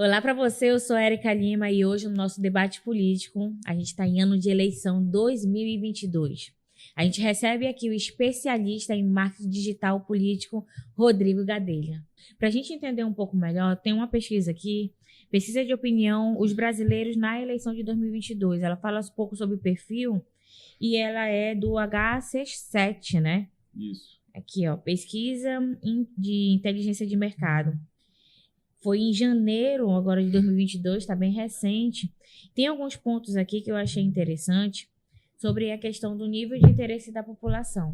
Olá para você, eu sou Érica Lima e hoje no nosso debate político, a gente está em ano de eleição 2022. A gente recebe aqui o especialista em marketing digital político, Rodrigo Gadelha. Para a gente entender um pouco melhor, tem uma pesquisa aqui, pesquisa de opinião, os brasileiros na eleição de 2022. Ela fala um pouco sobre perfil e ela é do HC7, né? Isso. Aqui, ó, pesquisa de inteligência de mercado. Foi em janeiro agora de 2022, está bem recente. Tem alguns pontos aqui que eu achei interessante sobre a questão do nível de interesse da população.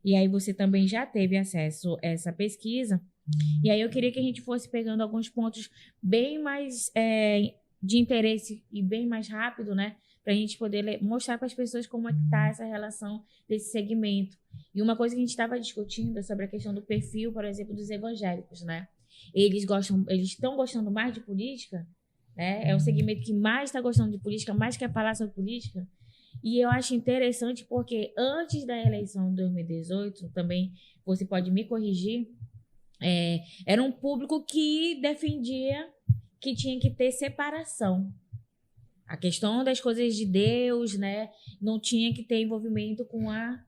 E aí você também já teve acesso a essa pesquisa. E aí eu queria que a gente fosse pegando alguns pontos bem mais de interesse e bem mais rápido, né? Para a gente poder mostrar para as pessoas como é que está essa relação desse segmento. E uma coisa que a gente estava discutindo é sobre a questão do perfil, por exemplo, dos evangélicos, né? Eles estão gostando mais de política, né? É o segmento que mais está gostando de política, mais quer falar sobre política. E eu acho interessante porque antes da eleição de 2018, também você pode me corrigir, era um público que defendia que tinha que ter separação. A questão das coisas de Deus, né? Não tinha que ter envolvimento com a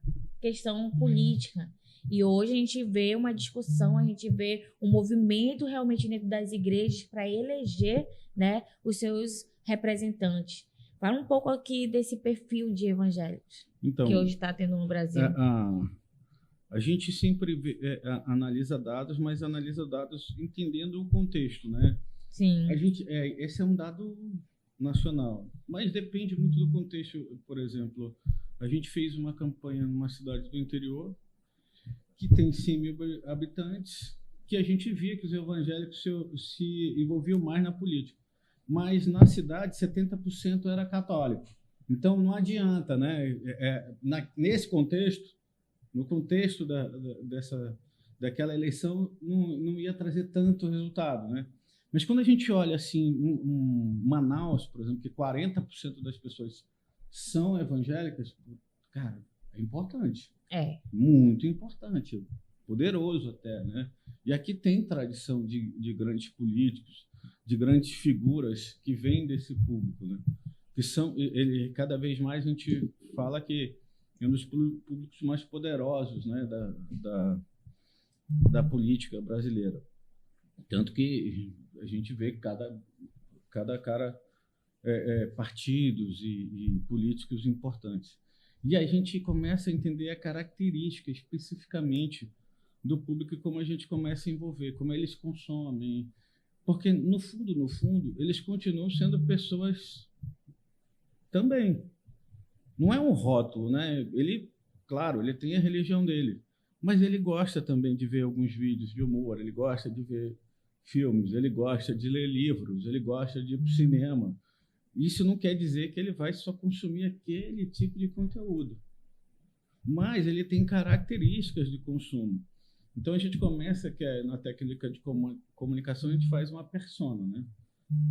questão política. E hoje a gente vê uma discussão, a gente vê um movimento realmente dentro das igrejas para eleger, né, os seus representantes. Fala um pouco aqui desse perfil de evangélicos que hoje está tendo no Brasil. A gente sempre analisa dados, mas analisa dados entendendo o contexto, né? Sim. Esse é um dado nacional, mas depende muito do contexto. Por exemplo, a gente fez uma campanha numa cidade do interior que tem 100 mil habitantes, que a gente via que os evangélicos se envolviam mais na política. Mas na cidade, 70% era católico. Então, não adianta, né? Nesse contexto, no contexto daquela eleição, não ia trazer tanto resultado, né? Mas quando a gente olha assim, Manaus, por exemplo, que 40% das pessoas são evangélicas, cara, é importante. É. Muito importante, poderoso até, né? E aqui tem tradição de grandes políticos, de grandes figuras que vêm desse público, né? Que são, cada vez mais a gente fala que é um dos públicos mais poderosos, né, da política brasileira. Tanto que a gente vê cada cara partidos e políticos importantes. E a gente começa a entender a característica especificamente do público e como a gente começa a envolver, como eles consomem. Porque, no fundo, eles continuam sendo pessoas também. Não é um rótulo, né? Claro, ele tem a religião dele, mas ele gosta também de ver alguns vídeos de humor, ele gosta de ver filmes, ele gosta de ler livros, ele gosta de ir para o cinema. Isso não quer dizer que ele vai só consumir aquele tipo de conteúdo, mas ele tem características de consumo. Então a gente começa na técnica de comunicação, a gente faz uma persona, né?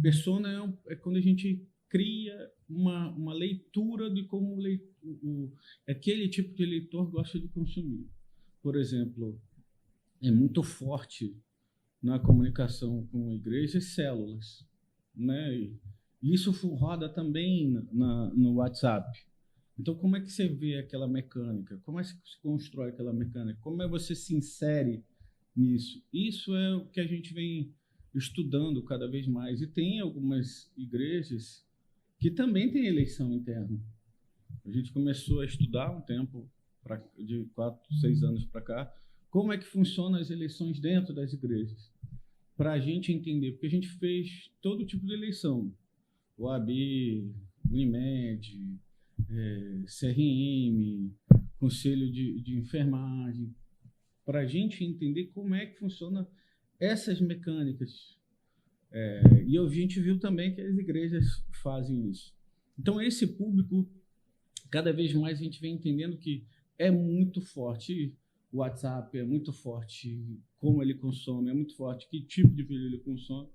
Persona é quando a gente cria uma leitura de como aquele tipo de leitor gosta de consumir. Por exemplo, é muito forte na comunicação com igrejas células, né? E isso roda também no WhatsApp. Então, como é que você vê aquela mecânica? Como é que se constrói aquela mecânica? Como é que você se insere nisso? Isso é o que a gente vem estudando cada vez mais. E tem algumas igrejas que também têm eleição interna. A gente começou a estudar um tempo, de 4, 6 anos para cá, como é que funcionam as eleições dentro das igrejas. Para a gente entender, porque a gente fez todo tipo de eleição. OAB, Unimed, CRM, Conselho de Enfermagem, para a gente entender como é que funciona essas mecânicas. E a gente viu também que as igrejas fazem isso. Então, esse público, cada vez mais a gente vem entendendo que é muito forte o WhatsApp, é muito forte como ele consome, é muito forte que tipo de vídeo ele consome.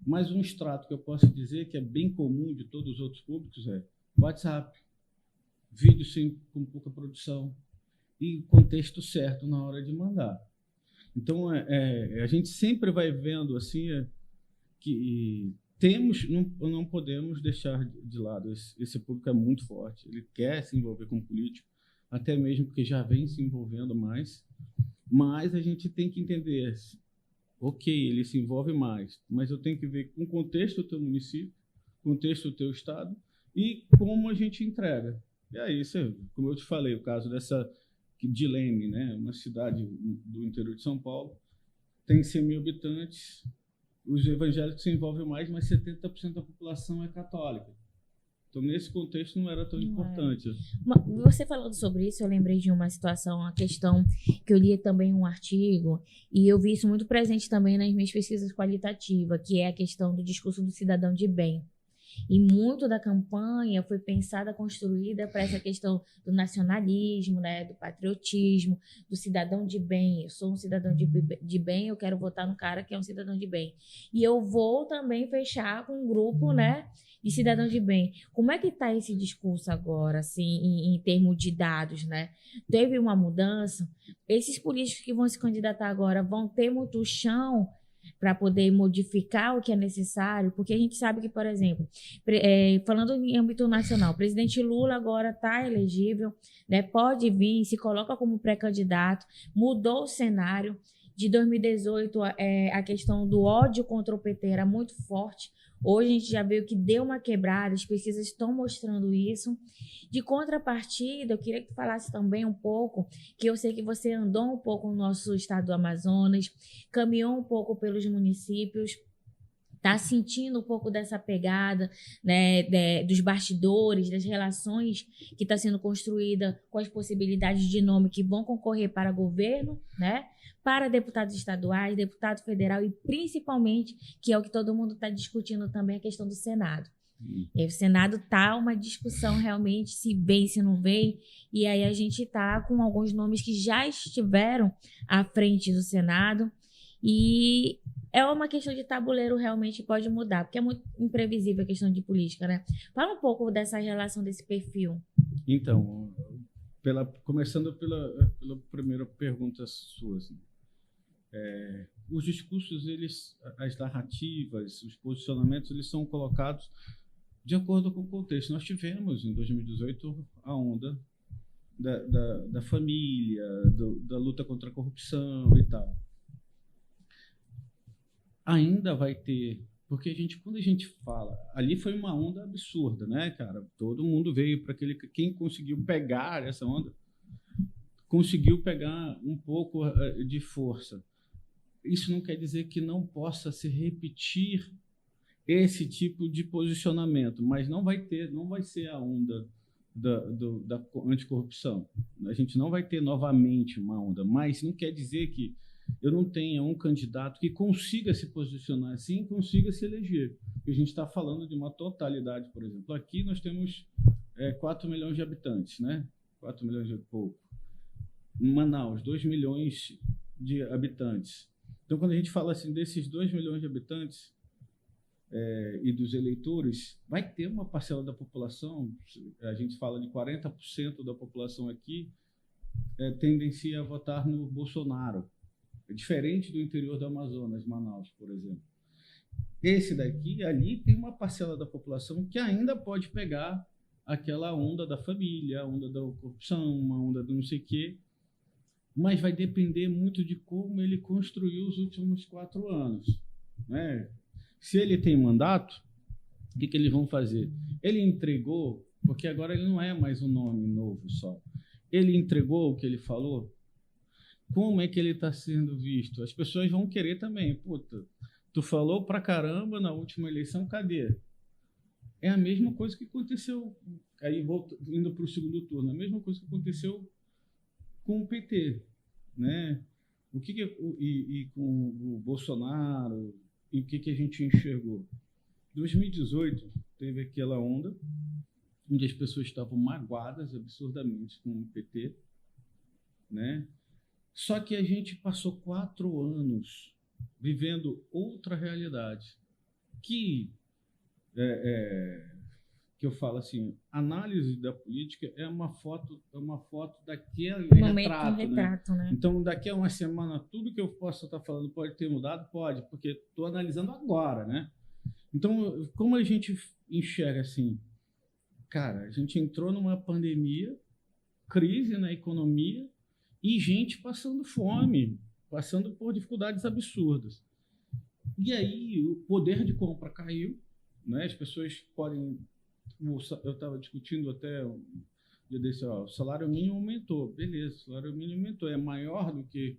Mas um extrato que eu posso dizer que é bem comum de todos os outros públicos é WhatsApp, vídeo com pouca produção e o contexto certo na hora de mandar. Então, a gente sempre vai vendo assim que não podemos deixar de lado. Esse público é muito forte, ele quer se envolver com político, até mesmo porque já vem se envolvendo mais, mas a gente tem que entender, ok, ele se envolve mais, mas eu tenho que ver com o contexto do teu município, contexto do teu estado e como a gente entrega. E aí, como eu te falei, o caso de Leme, né, uma cidade do interior de São Paulo, tem 100 mil habitantes, os evangélicos se envolvem mais, mas 70% da população é católica. Então, nesse contexto, não era tão importante. Você falando sobre isso, eu lembrei de uma situação, uma questão que eu li também um artigo, e eu vi isso muito presente também nas minhas pesquisas qualitativas, que é a questão do discurso do cidadão de bem. E muito da campanha foi pensada, construída para essa questão do nacionalismo, né, do patriotismo, do cidadão de bem. Eu sou um cidadão de bem, eu quero votar no cara que é um cidadão de bem. E eu vou também fechar com um grupo, né, de cidadão de bem. Como é que está esse discurso agora, assim, em termos de dados, né? Teve uma mudança? Esses políticos que vão se candidatar agora vão ter muito chão para poder modificar o que é necessário, porque a gente sabe que, por exemplo, falando em âmbito nacional, o presidente Lula agora está elegível, né, pode vir, se coloca como pré-candidato, mudou o cenário. De 2018, a questão do ódio contra o PT era muito forte. Hoje a gente já viu que deu uma quebrada, as pesquisas estão mostrando isso. De contrapartida, eu queria que tu falasse também um pouco, que eu sei que você andou um pouco no nosso estado do Amazonas, caminhou um pouco pelos municípios, está sentindo um pouco dessa pegada, né, dos bastidores, das relações que está sendo construída com as possibilidades de nome que vão concorrer para governo, né, para deputados estaduais, deputado federal e principalmente, que é o que todo mundo está discutindo também, a questão do Senado. E o Senado está uma discussão realmente, se vem, se não vem, e aí a gente está com alguns nomes que já estiveram à frente do Senado, e é uma questão de tabuleiro, realmente pode mudar, porque é muito imprevisível a questão de política, né? Fala um pouco dessa relação, desse perfil. Então, começando pela primeira pergunta sua, assim, os discursos, as narrativas, os posicionamentos, eles são colocados de acordo com o contexto. Nós tivemos, em 2018, a onda da família, da luta contra a corrupção e tal. Ainda vai ter, porque quando a gente fala, ali foi uma onda absurda, né, cara? Todo mundo veio para quem conseguiu pegar essa onda, conseguiu pegar um pouco de força. Isso não quer dizer que não possa se repetir esse tipo de posicionamento, mas não vai ser a onda da anticorrupção. A gente não vai ter novamente uma onda, mas não quer dizer que eu não tenha um candidato que consiga se posicionar assim, consiga se eleger. Porque a gente está falando de uma totalidade, por exemplo. Aqui nós temos 4 milhões de habitantes, né? 4 milhões e pouco. Em Manaus, 2 milhões de habitantes. Então, quando a gente fala assim desses 2 milhões de habitantes e dos eleitores, vai ter uma parcela da população, a gente fala de 40% da população aqui, tendencia a votar no Bolsonaro. É diferente do interior do Amazonas, Manaus, por exemplo. Esse daqui, ali, tem uma parcela da população que ainda pode pegar aquela onda da família, a onda da corrupção, uma onda do não sei o quê, mas vai depender muito de como ele construiu os últimos 4 anos. Né? Se ele tem mandato, o que eles vão fazer? Ele entregou, porque agora ele não é mais um nome novo só. Ele entregou o que ele falou? Como é que ele está sendo visto? As pessoas vão querer também. Puta, tu falou pra caramba na última eleição, cadê? É a mesma coisa que aconteceu, aí indo para o segundo turno, a mesma coisa que aconteceu com o PT, né? E com o Bolsonaro, e o que a gente enxergou? Em 2018, teve aquela onda onde as pessoas estavam magoadas absurdamente com o PT, né? Só que a gente passou 4 anos vivendo outra realidade, que que eu falo assim, análise da política é uma foto daquele retrato, né? Então, daqui a uma semana, tudo que eu possa estar falando pode ter mudado? Pode, porque estou analisando agora, né? Então, como a gente enxerga assim, cara, a gente entrou numa pandemia, crise na economia e gente passando fome, passando por dificuldades absurdas. E aí o poder de compra caiu, né? As pessoas podem... Eu estava discutindo até um dia desse, o salário mínimo aumentou. Beleza, o salário mínimo aumentou. É maior do que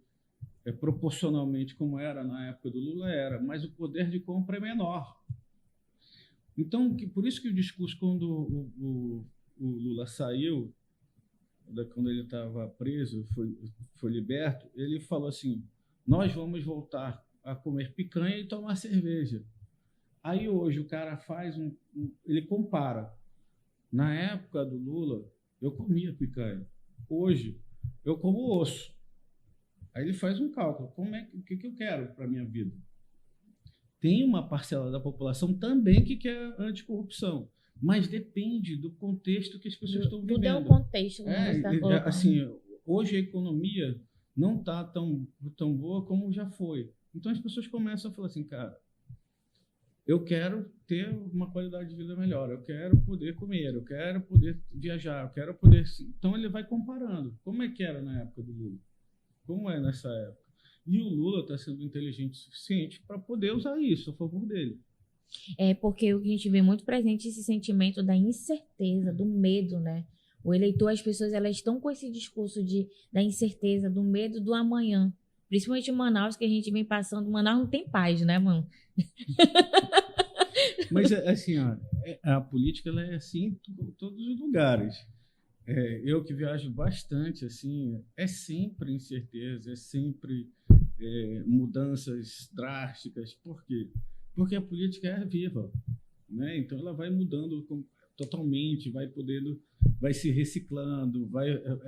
proporcionalmente como era na época do Lula, mas o poder de compra é menor. Então, por isso que o discurso, quando o Lula saiu, quando ele estava preso, foi liberto, ele falou assim, nós vamos voltar a comer picanha e tomar cerveja. Aí hoje o cara faz ele compara. Na época do Lula, eu comia picanha. Hoje, eu como osso. Aí ele faz um cálculo. O que eu quero para a minha vida? Tem uma parcela da população também que quer anticorrupção, mas depende do contexto que as pessoas estão vivendo. Tudo é um contexto, como você está colocando. Assim, hoje a economia não está tão boa como já foi. Então as pessoas começam a falar assim, cara, eu quero ter uma qualidade de vida melhor, eu quero poder comer, eu quero poder viajar, eu quero poder... Então ele vai comparando. Como é que era na época do Lula? Como é nessa época? E o Lula está sendo inteligente o suficiente para poder usar isso a favor dele. É porque o que a gente vê muito presente é esse sentimento da incerteza, do medo, né? O eleitor, as pessoas, elas estão com esse discurso da incerteza, do medo do amanhã. Principalmente em Manaus, que a gente vem passando. Manaus não tem paz, né, mano? Mas, assim, a política ela é assim em todos os lugares. Eu que viajo bastante, assim, é sempre incerteza, é sempre mudanças drásticas. Por quê? Porque a política é viva, né? Então ela vai mudando totalmente, vai se reciclando,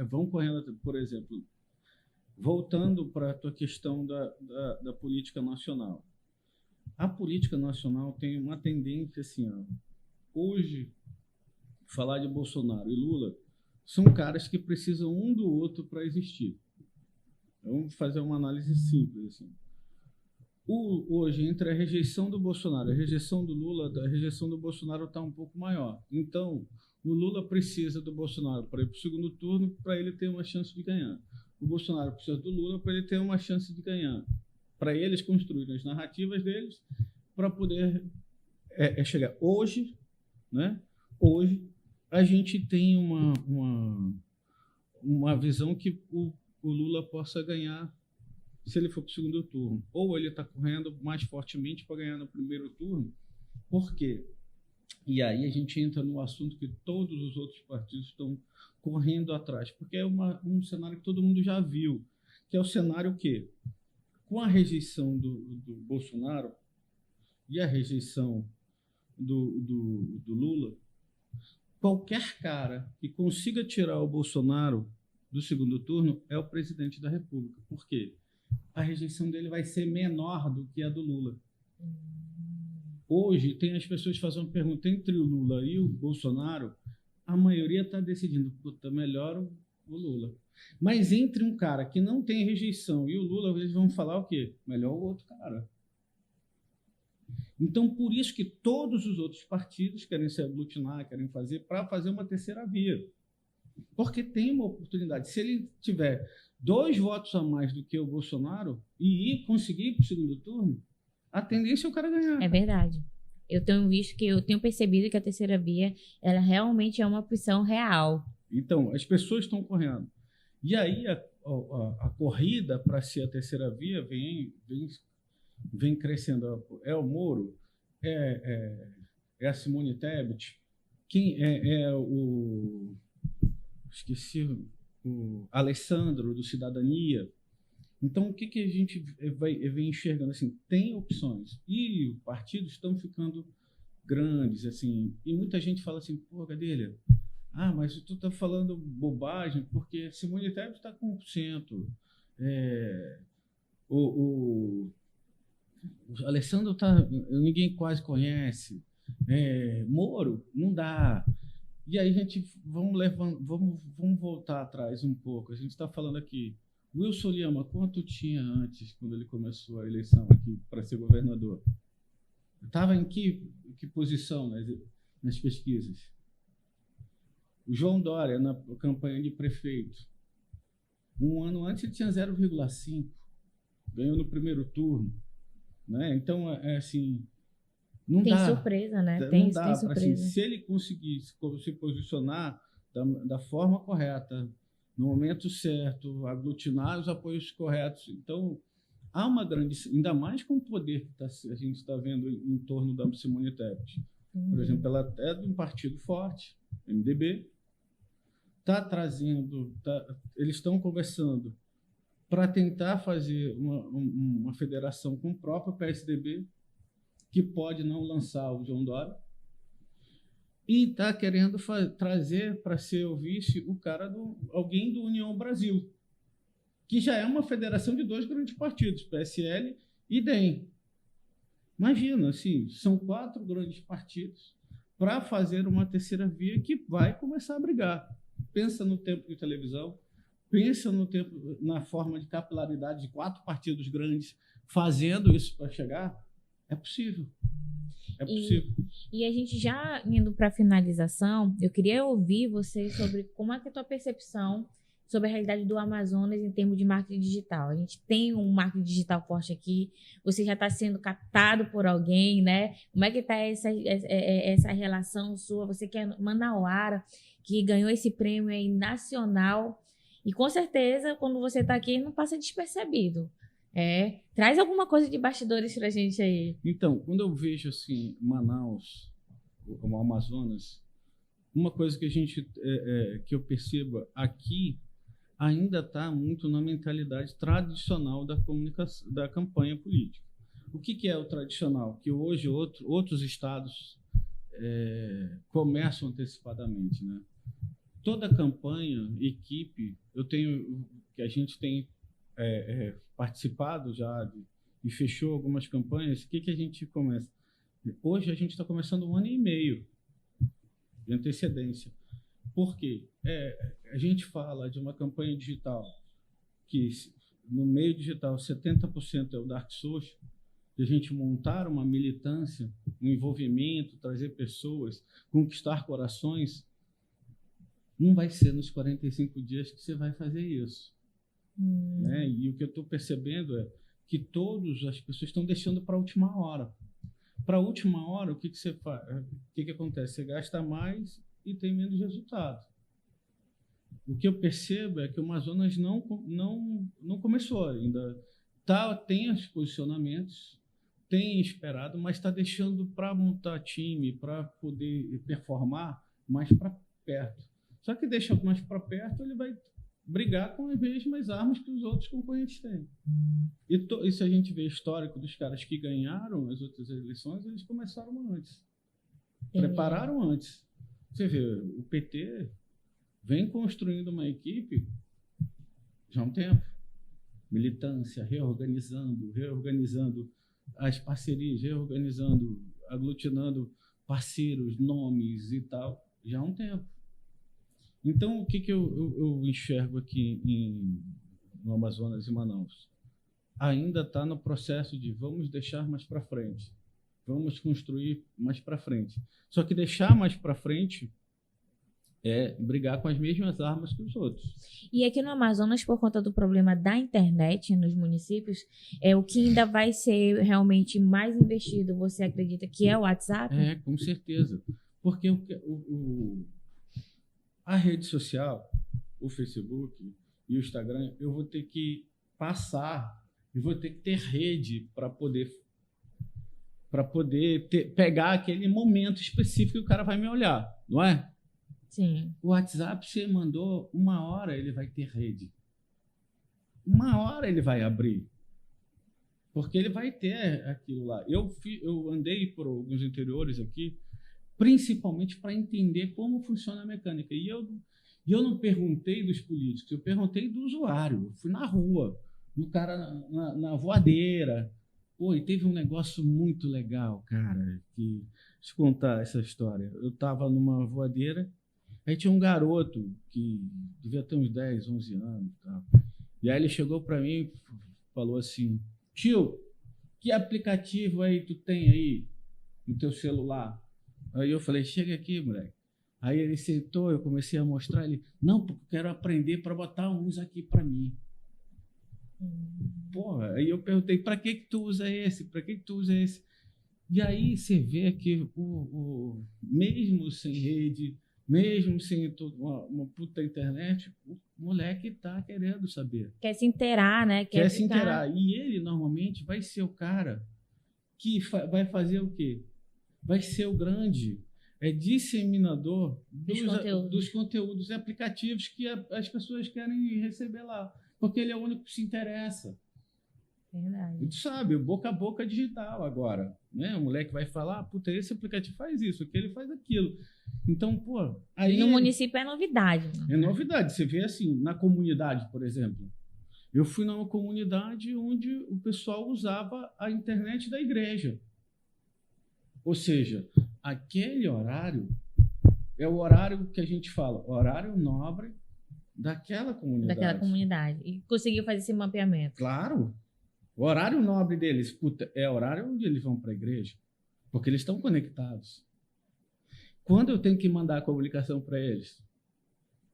vão correndo. Por exemplo, voltando para a tua questão da política nacional. A política nacional tem uma tendência assim, hoje, falar de Bolsonaro e Lula são caras que precisam um do outro para existir. Vamos fazer uma análise simples. Assim. Hoje, entre a rejeição do Bolsonaro e a rejeição do Lula, a rejeição do Bolsonaro está um pouco maior. Então, o Lula precisa do Bolsonaro para ir para o segundo turno para ele ter uma chance de ganhar. O Bolsonaro precisa do Lula para ele ter uma chance de ganhar. Para eles construírem as narrativas deles para poder chegar. Hoje, né? Hoje, a gente tem uma visão que o Lula possa ganhar se ele for para o segundo turno. Ou ele está correndo mais fortemente para ganhar no primeiro turno. Por quê? E aí a gente entra no assunto que todos os outros partidos estão correndo atrás. Porque é um cenário que todo mundo já viu. Que é o cenário que, com a rejeição do Bolsonaro e a rejeição do Lula, qualquer cara que consiga tirar o Bolsonaro do segundo turno é o presidente da República. Por quê? A rejeição dele vai ser menor do que a do Lula. Hoje, tem as pessoas fazendo pergunta entre o Lula e o Bolsonaro, a maioria está decidindo, puta, melhor o Lula. Mas entre um cara que não tem rejeição e o Lula, eles vão falar o quê? Melhor o outro cara. Então, por isso que todos os outros partidos querem se aglutinar, querem para fazer uma terceira via. Porque tem uma oportunidade. Se ele tiver 2 votos a mais do que o Bolsonaro e conseguir ir para o segundo turno, a tendência é o cara ganhar. É verdade. Eu tenho percebido que a terceira via, ela realmente é uma opção real. Então, as pessoas estão correndo. E aí a corrida para ser a terceira via vem crescendo. É o Moro, é a Simone Tebet, quem esqueci o Alessandro do Cidadania. Então, o que a gente vem enxergando assim? Tem opções e os partidos estão ficando grandes, assim. E muita gente fala assim: pô, Gadelha, mas tu tá falando bobagem porque Simone Tebet está com 1%. O Alessandro ninguém quase conhece. Moro, não dá. E aí a gente, vamos voltar atrás um pouco. A gente está falando aqui, Wilson Lima, quanto tinha antes, quando ele começou a eleição aqui para ser governador? Estava em que posição nas pesquisas? O João Dória, na campanha de prefeito, um ano antes ele tinha 0,5, ganhou no primeiro turno. Né? Então, assim, não tem dá. Surpresa, né? Não dá tem surpresa. Assim, se ele conseguir se posicionar da forma correta, no momento certo, aglutinar os apoios corretos. Então, há uma grande... Ainda mais com o poder que a gente está vendo em torno da Simone Tebet. Por exemplo, ela é de um partido forte, MDB, está trazendo... eles estão conversando para tentar fazer uma federação com o próprio PSDB, que pode não lançar o João Dória, e está querendo trazer para ser o vice alguém do União Brasil, que já é uma federação de 2 grandes partidos, PSL e DEM. Imagina, assim, são 4 grandes partidos para fazer uma terceira via que vai começar a brigar. Pensa no tempo de televisão, pensa na forma de capilaridade de 4 partidos grandes fazendo isso para chegar. É possível. É possível. E a gente já indo para a finalização, eu queria ouvir você sobre como é que é a tua percepção sobre a realidade do Amazonas em termos de marketing digital. A gente tem um marketing digital forte aqui, você já está sendo captado por alguém, né? Como é que está essa relação sua? Você que é manauara, que ganhou esse prêmio aí nacional, e com certeza, quando você está aqui, não passa despercebido. Traz alguma coisa de bastidores pra gente aí. Então, quando eu vejo assim, Manaus, o Amazonas, uma coisa que que eu percebo aqui ainda está muito na mentalidade tradicional da comunicação, da campanha política. O que é o tradicional? Que hoje outros estados começam antecipadamente, né? Toda campanha, equipe, que a gente tem participado já e fechou algumas campanhas. O que a gente começa? Hoje a gente está começando 1 ano e meio de antecedência. Por quê? A gente fala de uma campanha digital que, no meio digital, 70% é o dark social, de a gente montar uma militância, um envolvimento, trazer pessoas, conquistar corações. Não vai ser nos 45 dias que você vai fazer isso. Né? E o que eu estou percebendo é que todas as pessoas estão deixando para a última hora. Para a última hora, o que você faz? O que acontece? Você gasta mais e tem menos resultado. O que eu percebo é que o Amazonas não começou ainda. Tem os posicionamentos, tem esperado, mas está deixando para montar time, para poder performar mais para perto. Só que deixa mais para perto, ele vai brigar com as mesmas armas que os outros concorrentes têm. E se a gente vê o histórico dos caras que ganharam as outras eleições, eles começaram antes. Prepararam antes. Você vê, o PT vem construindo uma equipe já há um tempo. Militância, reorganizando as parcerias, aglutinando parceiros, nomes e tal, já há um tempo. Então, o que eu enxergo aqui no Amazonas e Manaus? Ainda está no processo de vamos deixar mais para frente, vamos construir mais para frente. Só que deixar mais para frente é brigar com as mesmas armas que os outros. E aqui no Amazonas, por conta do problema da internet nos municípios, o que ainda vai ser realmente mais investido, você acredita que é o WhatsApp? Com certeza. Porque a rede social, o Facebook e o Instagram, eu vou ter que passar, eu vou ter que ter rede para poder pegar aquele momento específico que o cara vai me olhar, não é? Sim. O WhatsApp, você mandou 1 hora, ele vai ter rede. 1 hora ele vai abrir. Porque ele vai ter aquilo lá. Eu andei por alguns interiores aqui, principalmente para entender como funciona a mecânica. E eu não perguntei dos políticos, eu perguntei do usuário. Eu fui na rua, no cara na voadeira. Pô, e teve um negócio muito legal, cara, que... Deixa eu contar essa história. Eu estava numa voadeira, aí tinha um garoto que devia ter uns 10, 11 anos. Tá? E aí ele chegou para mim e falou assim, tio, que aplicativo aí tu tem aí no teu celular? Aí eu falei, chega aqui, moleque. Aí ele sentou, eu comecei a mostrar, ele, não, porque eu quero aprender para botar uns aqui para mim. Porra, aí eu perguntei, para que tu usa esse? Para que tu usa esse? E aí você vê que mesmo sem rede, mesmo sem uma puta internet, o moleque tá querendo saber. Quer se inteirar, né? Quer se inteirar. E ele, normalmente, vai ser o cara que vai fazer o quê? Vai ser o grande disseminador dos conteúdos aplicativos que as pessoas querem receber lá. Porque ele é o único que se interessa. Verdade. Tu sabe, boca a boca digital agora. Né? O moleque vai falar, puta, esse aplicativo faz isso, aquele faz aquilo. Então, pô... Aí no município é novidade. Né? É novidade. Você vê assim, na comunidade, por exemplo. Eu fui numa comunidade onde o pessoal usava a internet da igreja. Ou seja, aquele horário é o horário que a gente fala, horário nobre daquela comunidade. E conseguiu fazer esse mapeamento. Claro. O horário nobre deles, puta, é o horário onde eles vão para a igreja. Porque eles estão conectados. Quando eu tenho que mandar a comunicação para eles?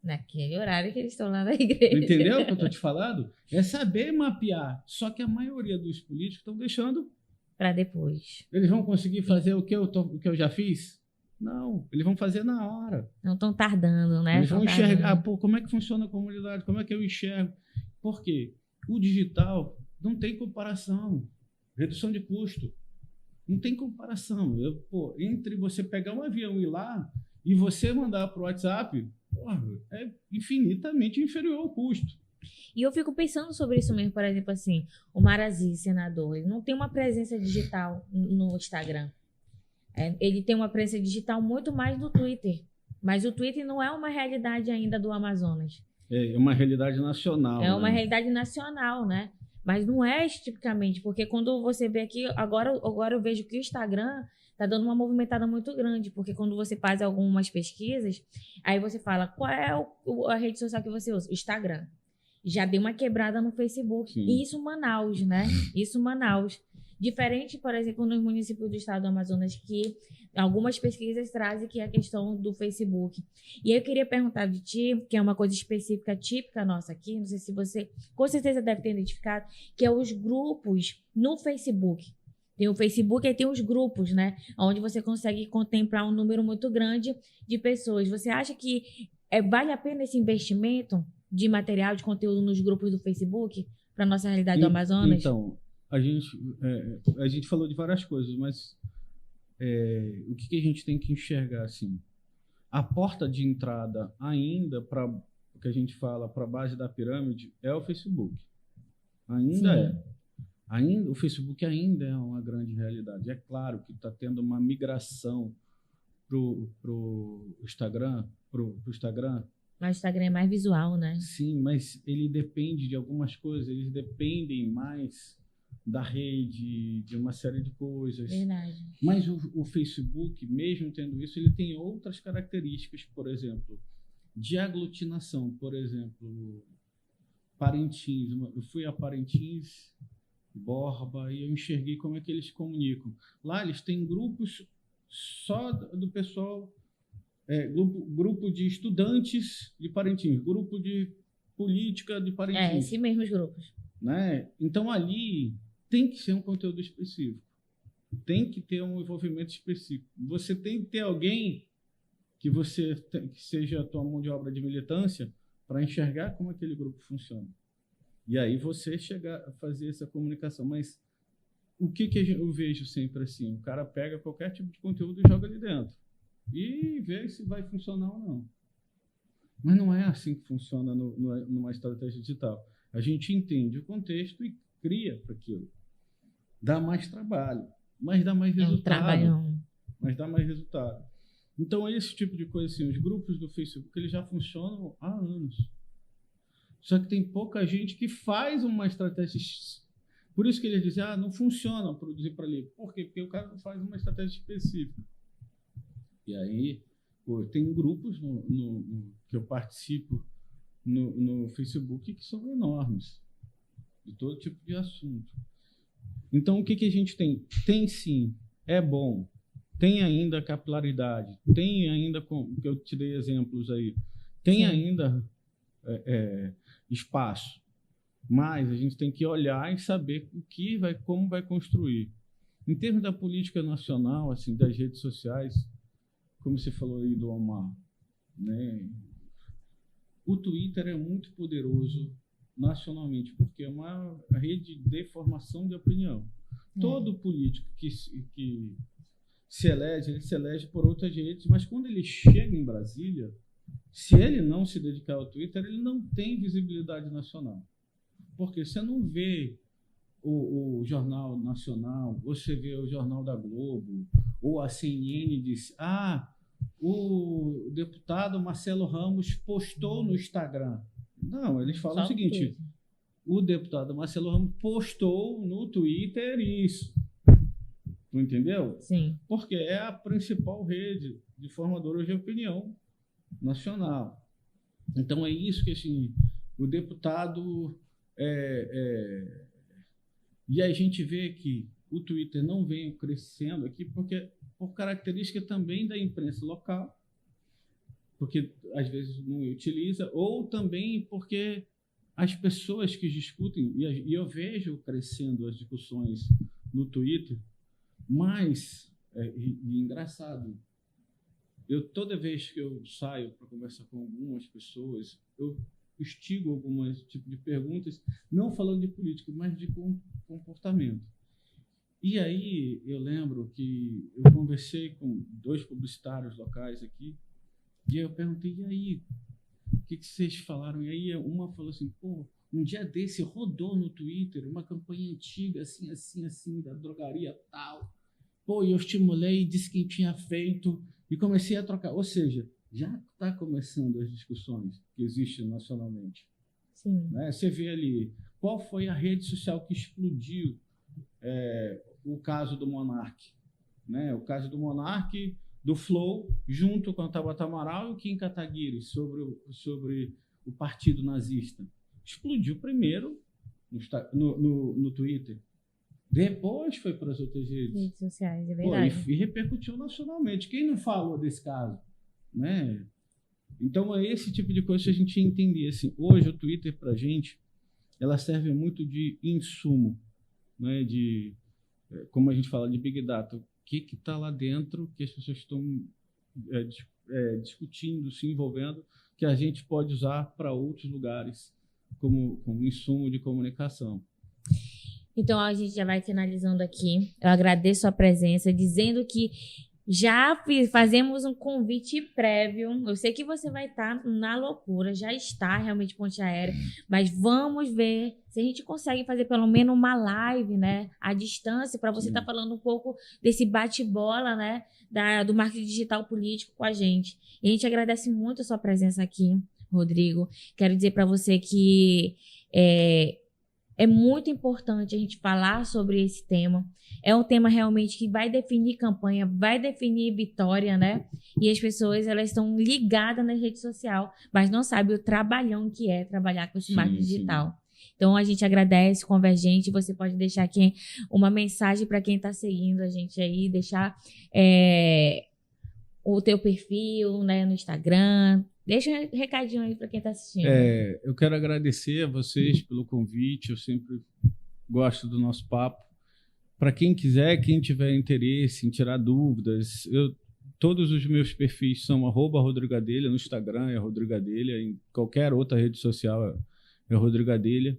Naquele horário que eles estão lá na igreja. Entendeu o que eu estou te falando? É saber mapear. Só que a maioria dos políticos estão deixando... para depois. Eles vão conseguir fazer o que eu já fiz? Não, eles vão fazer na hora. Não estão tardando, né? Eles vão enxergar, pô, como é que funciona a comunidade, como é que eu enxergo. Por quê? O digital não tem comparação. Redução de custo. Não tem comparação. Entre você pegar um avião e ir lá e você mandar para o WhatsApp, porra, é infinitamente inferior ao custo. E eu fico pensando sobre isso mesmo, por exemplo, assim, o Marazi, senador, ele não tem uma presença digital no Instagram. Ele tem uma presença digital muito mais no Twitter. Mas o Twitter não é uma realidade ainda do Amazonas. É uma realidade nacional. É uma realidade nacional, né? Mas não é tipicamente, porque quando você vê aqui, agora eu vejo que o Instagram tá dando uma movimentada muito grande, porque quando você faz algumas pesquisas, aí você fala, qual é a rede social que você usa? O Instagram. Já deu uma quebrada no Facebook. Sim. E isso Manaus, né? Isso Manaus. Diferente, por exemplo, nos municípios do estado do Amazonas, que algumas pesquisas trazem que é a questão do Facebook. E aí eu queria perguntar de ti, que é uma coisa específica, típica nossa aqui, não sei se você, com certeza deve ter identificado, que é os grupos no Facebook. Tem o Facebook e tem os grupos, né? Onde você consegue contemplar um número muito grande de pessoas. Você acha que vale a pena esse investimento de material, de conteúdo nos grupos do Facebook para a nossa realidade do Amazonas? Então, a gente falou de várias coisas, mas o que a gente tem que enxergar assim? A porta de entrada ainda para o que a gente fala para a base da pirâmide é o Facebook. O Facebook ainda é uma grande realidade. É claro que está tendo uma migração pro Instagram. Mas o Instagram é mais visual, né? Sim, mas ele depende de algumas coisas. Eles dependem mais da rede, de uma série de coisas. Verdade. Mas o Facebook, mesmo tendo isso, ele tem outras características, por exemplo, de aglutinação. Por exemplo, Parintins. Eu fui a Parintins, Borba, e eu enxerguei como é que eles se comunicam. Lá eles têm grupos só do pessoal, grupo de estudantes de Parintins, grupo de política de Parintins. Esses mesmos grupos. Né? Então ali tem que ser um conteúdo específico, tem que ter um envolvimento específico. Você tem que ter alguém que seja a tua mão de obra de militância para enxergar como aquele grupo funciona. E aí você chegar a fazer essa comunicação. Mas o que eu vejo sempre assim? O cara pega qualquer tipo de conteúdo e joga ali dentro e vê se vai funcionar ou não. Mas não é assim que funciona numa estratégia digital. A gente entende o contexto e cria para aquilo. Dá mais trabalho, mas dá mais resultado. Trabalhão. Mas dá mais resultado. Então, esse tipo de coisa, assim, os grupos do Facebook, eles já funcionam há anos. Só que tem pouca gente que faz uma estratégia Por isso que eles dizem, não funciona produzir para ali. Por quê? Porque o cara não faz uma estratégia específica. E aí, tem grupos que eu participo no Facebook que são enormes, de todo tipo de assunto. Então, o que a gente tem? Tem sim, é bom, tem ainda capilaridade, tem ainda, que eu te dei exemplos aí, tem ainda espaço, mas a gente tem que olhar e saber como vai construir. Em termos da política nacional, assim, das redes sociais, como você falou aí do Omar, né? O Twitter é muito poderoso nacionalmente, porque é uma rede de formação de opinião. Todo político que se elege, ele se elege por outras redes, mas quando ele chega em Brasília, se ele não se dedicar ao Twitter, ele não tem visibilidade nacional. Porque você não vê o Jornal Nacional, você vê o Jornal da Globo, ou a CNN diz, o deputado Marcelo Ramos postou no Instagram. Não, eles falam o seguinte, o deputado Marcelo Ramos postou no Twitter isso. Tu entendeu? Sim. Porque é a principal rede de formadores de opinião nacional. Então, é isso que assim, o deputado... E a gente vê que o Twitter não vem crescendo aqui porque por característica também da imprensa local, porque às vezes não utiliza, ou também porque as pessoas que discutem, e eu vejo crescendo as discussões no Twitter, mas, engraçado, toda vez que eu saio para conversar com algumas pessoas, eu instigo alguns tipos de perguntas, não falando de política, mas de comportamento. E aí eu lembro que eu conversei com 2 publicitários locais aqui, e eu perguntei, e aí, o que vocês falaram? E aí uma falou assim, um dia desse rodou no Twitter uma campanha antiga, assim, da drogaria tal. E eu estimulei, disse quem tinha feito, e comecei a trocar. Ou seja, já está começando as discussões que existem nacionalmente. Sim. Né? Você vê ali, qual foi a rede social que explodiu o caso do Monark? Né? O caso do Monark, do Flow, junto com a Tabata Amaral e o Kim Kataguiri, sobre o partido nazista. Explodiu primeiro no Twitter. Depois foi para as outras redes sociais, é verdade. E repercutiu nacionalmente. Quem não falou desse caso? Né? Então, é esse tipo de coisa que a gente entender. Assim, hoje, o Twitter, para a gente, ela serve muito de insumo, né? Como a gente fala de Big Data. O que está lá dentro que as pessoas estão discutindo, se envolvendo, que a gente pode usar para outros lugares como insumo de comunicação. Então, a gente já vai finalizando aqui. Eu agradeço a presença, dizendo que já fazemos um convite prévio. Eu sei que você vai estar na loucura, já está realmente Ponte Aérea, mas vamos ver se a gente consegue fazer pelo menos uma live, né, à distância, para você estar falando um pouco desse bate-bola, né, do marketing digital político com a gente. E a gente agradece muito a sua presença aqui, Rodrigo. Quero dizer para você que é muito importante a gente falar sobre esse tema. É um tema realmente que vai definir campanha, vai definir vitória, né? E as pessoas, elas estão ligadas na rede social, mas não sabem o trabalhão que é trabalhar com esse marketing digital. Então, a gente agradece, Convergente. Você pode deixar aqui uma mensagem para quem está seguindo a gente aí, deixar o teu perfil, né, no Instagram. Deixa um recadinho aí para quem está assistindo. Eu quero agradecer a vocês pelo convite. Eu sempre gosto do nosso papo. Para quem quiser, quem tiver interesse em tirar dúvidas, todos os meus perfis são @RodrigoAdelha, no Instagram é Rodrigo Adelha, em qualquer outra rede social é Rodrigo Adelha.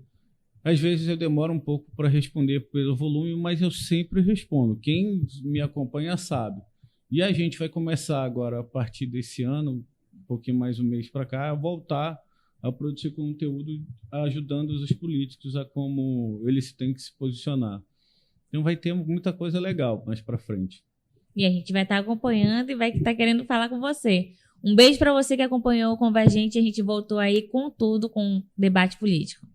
Às vezes eu demoro um pouco para responder pelo volume, mas eu sempre respondo. Quem me acompanha sabe. E a gente vai começar agora, a partir desse ano, um pouquinho mais um mês para cá, a voltar a produzir conteúdo ajudando os políticos a como eles têm que se posicionar. Então vai ter muita coisa legal mais para frente. E a gente vai estar acompanhando e vai estar querendo falar com você. Um beijo para você que acompanhou o Convergente. A gente voltou aí com tudo, com debate político.